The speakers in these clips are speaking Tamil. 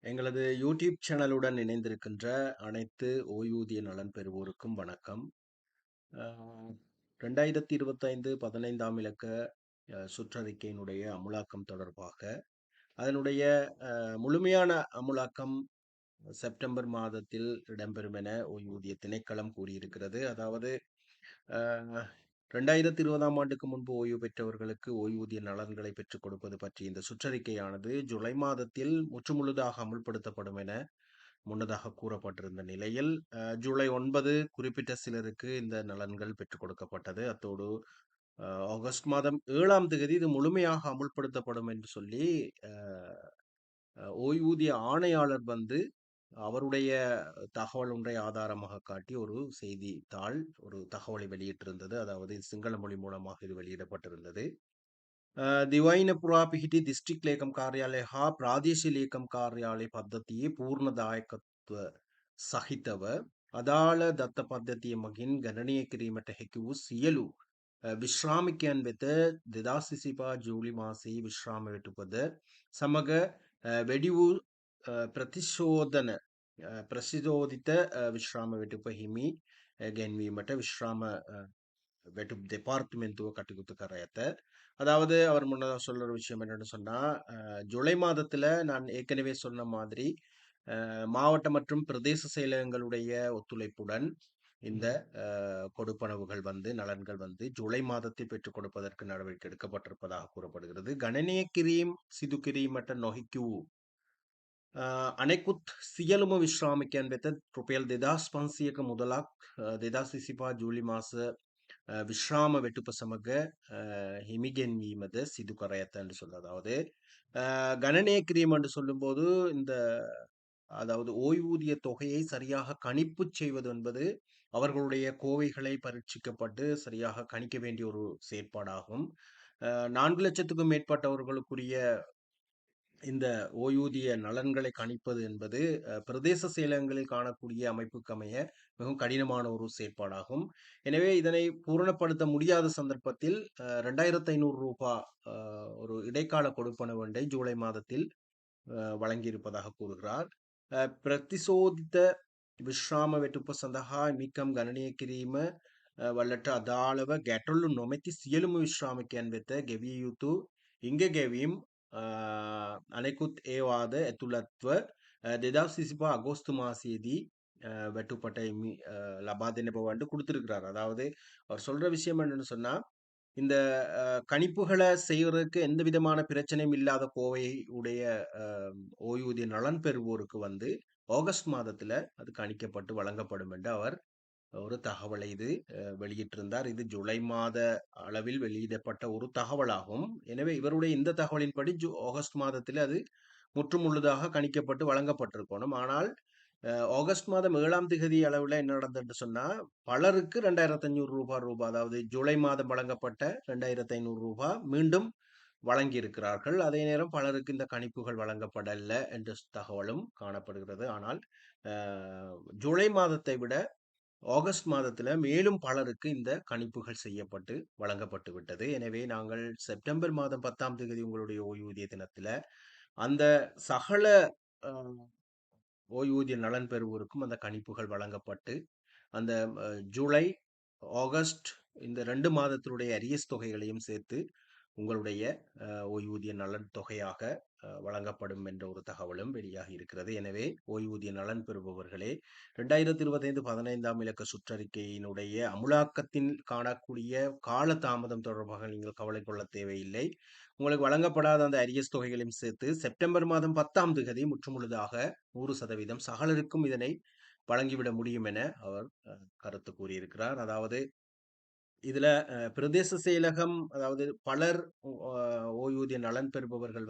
எங்களது யூடியூப் சேனலுடன் இணைந்திருக்கின்ற அனைத்து ஓய்வூதிய நலன் பெறுவோருக்கும் வணக்கம். அ 2025 15ஆம் இலக்க சுற்றறிக்கையினுடைய அமுலாக்கம் தொடர்பாக, அதனுடைய முழுமையான அமுலாக்கம் செப்டம்பர் மாதத்தில் இடம்பெறும் என ஓய்வூதிய திணைக்களம் கூறியிருக்கிறது. அதாவது அ 2020ஆம் ஆண்டுக்கு முன்பு ஓய்வு பெற்றவர்களுக்கு ஓய்வூதிய நலன்களை பெற்றுக் கொடுப்பது பற்றிய இந்த சுற்றறிக்கையானது ஜூலை மாதத்தில் முற்றுமுழுதாக அமுல்படுத்தப்படும் என முன்னதாக கூறப்பட்டிருந்த நிலையில், ஜூலை 9 குறிப்பிட்ட சிலருக்கு இந்த நலன்கள் பெற்றுக் கொடுக்கப்பட்டது. அத்தோடு அ ஆகஸ்ட் மாதம் 7ஆம் தேதி இது முழுமையாக அமுல்படுத்தப்படும் என்று சொல்லி, அ ஓய்வூதிய ஆணையாளர் அவருடைய தகவல் ஒன்றை ஆதாரமாக காட்டி ஒரு செய்தித்தாள் ஒரு தகவலை வெளியிட்டிருந்தது. அதாவது சிங்கள மொழி மூலமாக இது வெளியிடப்பட்டிருந்தது. දිවයිනපුරා පිහිටි දිස්ත්‍රික් ලේකම් කාර්යාලය හා ප්‍රාදේශීය ලේකම් කාර්යාලය පද්ධතියේ පූර්ණ දායකත්ව සහිතව අදාළ දත්ත පද්ධතිය මගින් ගණනය කිරීමට හැකි වූ සියලු විශ්‍රාමිකයන් වෙත 2025 ජූලි මාසයේ විශ්‍රාම වැටුපද සමග වැඩි වූ ප්‍රතිශෝධිත විශ්‍රාම වැටුප හිමි ගැන්වීමට විශ්‍රාම வெட்டுப் டெபார்ட்மென்ட்டுவ கட்டுக்குத்து கரையத்த. அதாவது அவர் முன்னதா சொல்ற ஒரு விஷயம் என்னன்னு சொன்னா, ஜூலை மாதத்துல நான் ஏற்கனவே சொன்ன மாதிரி, மாவட்ட மற்றும் பிரதேச செயலகங்களுடைய ஒத்துழைப்புடன் இந்த கொடுப்பனவுகள் நலன்கள் ஜூலை மாதத்தில் பெற்றுக் கொடுப்பதற்கு நடவடிக்கை எடுக்கப்பட்டிருப்பதாக கூறப்படுகிறது. ගණනය කිරීම් සිදු කිරීමට නොහැකි වූ අනෙකුත් සියලුම විශ්‍රාමිකයන් වෙත රුපියල් 2500ක මුදලක් 2025 ජූලි මාස විශ්‍රාම வெட்டுප සමග හිමිගෙන්වීමද සිදු කර ඇත என்று சொல்ல. அதாவது கணனய கிரீம் என்று சொல்லும்போது இந்த அதாவது ஓய்வூதிய தொகையை சரியாக கணிப்பு செய்வது என்பது அவர்களுடைய கோவைகளை பரீட்சிக்கப்பட்டு சரியாக கணிக்க வேண்டிய ஒரு செயற்பாடாகும். 4 லட்சத்துக்கும் மேற்பட்டவர்களுக்குரிய இந்த ஓய்வூதிய நலன்களை கணிப்பது என்பது பிரதேச செயலகங்களில் காணக்கூடிய அமைப்புக்கு அமைய மிகவும் கடினமான ஒரு செயற்பாடாகும். எனவே இதனை பூரணப்படுத்த முடியாத சந்தர்ப்பத்தில் ரூ. 2,500 ஒரு இடைக்கால கொடுப்பனவு ஒன்றை ஜூலை மாதத்தில் வழங்கியிருப்பதாக கூறுகிறார். பிரதிசோதித்த විශ්‍රාම වෙටුප සඳහා මිකම් ගණනය කිරීම වලට අදාළව ගැටලු නොමැති සියලුම විශ්‍රාමිකයන් වෙත ගෙවිය යුතු ඉංග ගෙවීම් අනෙකුත් ඒවාද ඇතුළත්ව 2025 அகோஸ்து மாசேதி வெட்டுப்பட்ட லபா දෙන බව கொடுத்திருக்கிறார். அதாவது அவர் சொல்ற விஷயம் என்னன்னு சொன்னா, இந்த கணிப்புகளை செய்வதற்கு எந்த விதமான பிரச்சனையும் இல்லாத கோவை உடைய ஓய்வூதிய நலன் பெறுவோருக்கு ஆகஸ்ட் மாதத்துல அது கணிக்கப்பட்டு வழங்கப்படும் என்று அவர் ஒரு தகவலை வெளியிட்டிருந்தார். இது ஜூலை மாத அளவில் வெளியிடப்பட்ட ஒரு தகவலாகும். எனவே இவருடைய இந்த தகவலின்படி ஆகஸ்ட் மாதத்தில் அது முற்றுமுழுதாக கணிக்கப்பட்டு வழங்கப்பட்டிருக்கணும். ஆனால் ஆகஸ்ட் மாதம் 7ஆம் திகதி அளவில் என்ன நடந்ததுன்னு சொன்னா, பலருக்கு ரூ. 2,500 அதாவது ஜூலை மாதம் வழங்கப்பட்ட ரூ. 2,500 மீண்டும் வழங்கி இருக்கிறார்கள். அதே நேரம் பலருக்கு இந்த கணிப்புகள் வழங்கப்படல என்ற தகவலும் காணப்படுகிறது. ஆனால் ஜூலை மாதத்தை விட ஆகஸ்ட் மாதத்துல மேலும் பலருக்கு இந்த கணிப்புகள் செய்யப்பட்டு வழங்கப்பட்டு விட்டது. எனவே நாங்கள் செப்டம்பர் மாதம் 10ஆம் தேதி உங்களுடைய ஓய்வூதிய தினத்துல அந்த சகல ஓய்வூதிய நலன் பெறுவோருக்கும் அந்த கணிப்புகள் வழங்கப்பட்டு, அந்த ஜூலை, ஆகஸ்ட் இந்த 2 மாதத்தினுடைய அரியஸ் தொகைகளையும் சேர்த்து உங்களுடைய ஓய்வூதிய நலன் தொகையாக வழங்கப்படும் என்ற ஒரு தகவலும் வெளியாகி இருக்கிறது. எனவே ஓய்வூதிய நலன் பெறுபவர்களே 2025 15ஆம் இலக்க சுற்றறிக்கையினுடைய அமுலாக்கத்தில் காணக்கூடிய கால தாமதம் தொடர்பாக நீங்கள் கவலை கொள்ள தேவையில்லை. உங்களுக்கு வழங்கப்படாத அந்த அரியஸ் தொகைகளையும் சேர்த்து செப்டம்பர் மாதம் 10ஆம் தேதி முற்றுமுழுதாக 100% சகலருக்கும் இதனை வழங்கிவிட முடியும் என அவர் கருத்து கூறியிருக்கிறார். அதாவது இதுல பிரதேச செயலகம் அதாவது பலர் ஓய்வூதிய நலன் பெறுபவர்கள்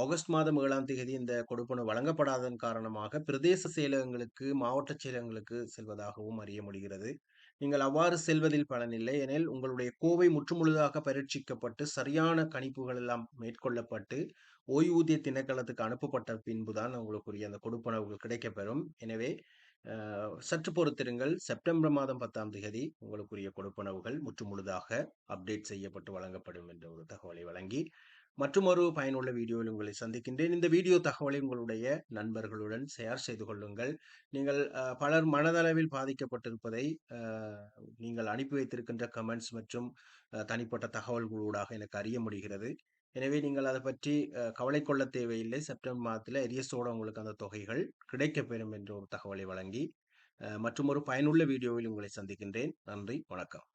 ஆகஸ்ட் மாதம் 7ஆம் தேதி இந்த கொடுப்பனவு வழங்கப்படாததன் காரணமாக பிரதேச செயலகங்களுக்கு, மாவட்ட செயலகங்களுக்கு செல்வதாகவும் அறிய முடிகிறது. நீங்கள் அவ்வாறு செல்வதில் பலனில்லை. எனில் உங்களுடைய கோவை முற்றுமுழுதாக பரீட்சிக்கப்பட்டு சரியான கணிப்புகள் எல்லாம் மேற்கொள்ளப்பட்டு ஓய்வூதிய திணைக்களத்துக்கு அனுப்பப்பட்ட பின்புதான் உங்களுக்குரிய அந்த கொடுப்பனவுகள் கிடைக்கப்பெறும். எனவே சற்று பொறுத்திருங்கள். செப்டம்பர் மாதம் 10ஆம் தேதி உங்களுக்குரிய கொடுப்பனவுகள் முற்றுமுழுதாக அப்டேட் செய்யப்பட்டு வழங்கப்படும் என்ற ஒரு தகவலை வழங்கி மற்றுமொரு பயனுள்ள வீடியோவில் உங்களை சந்திக்கின்றேன். இந்த வீடியோ தகவலை உங்களுடைய நண்பர்களுடன் ஷேர் செய்து கொள்ளுங்கள். நீங்கள் பலர் மனதளவில் பாதிக்கப்பட்டிருப்பதை அ நீங்கள் அனுப்பி வைத்திருக்கின்ற கமெண்ட்ஸ் மற்றும் தனிப்பட்ட தகவல்களூடாக எனக்கு அறிய முடிகிறது. எனவே நீங்கள் அத பற்றி கவலை கொள்ளத் தேவையில்லை. செப்டம்பர் மாதத்தில எரியஸோட உங்களுக்கு அந்த தொகைகள் கிடைக்கப்பெறும் என்ற ஒரு தகவலை வழங்கி, மற்றுமொரு பயனுள்ள வீடியோவில் உங்களை சந்திக்கின்றேன். நன்றி, வணக்கம்.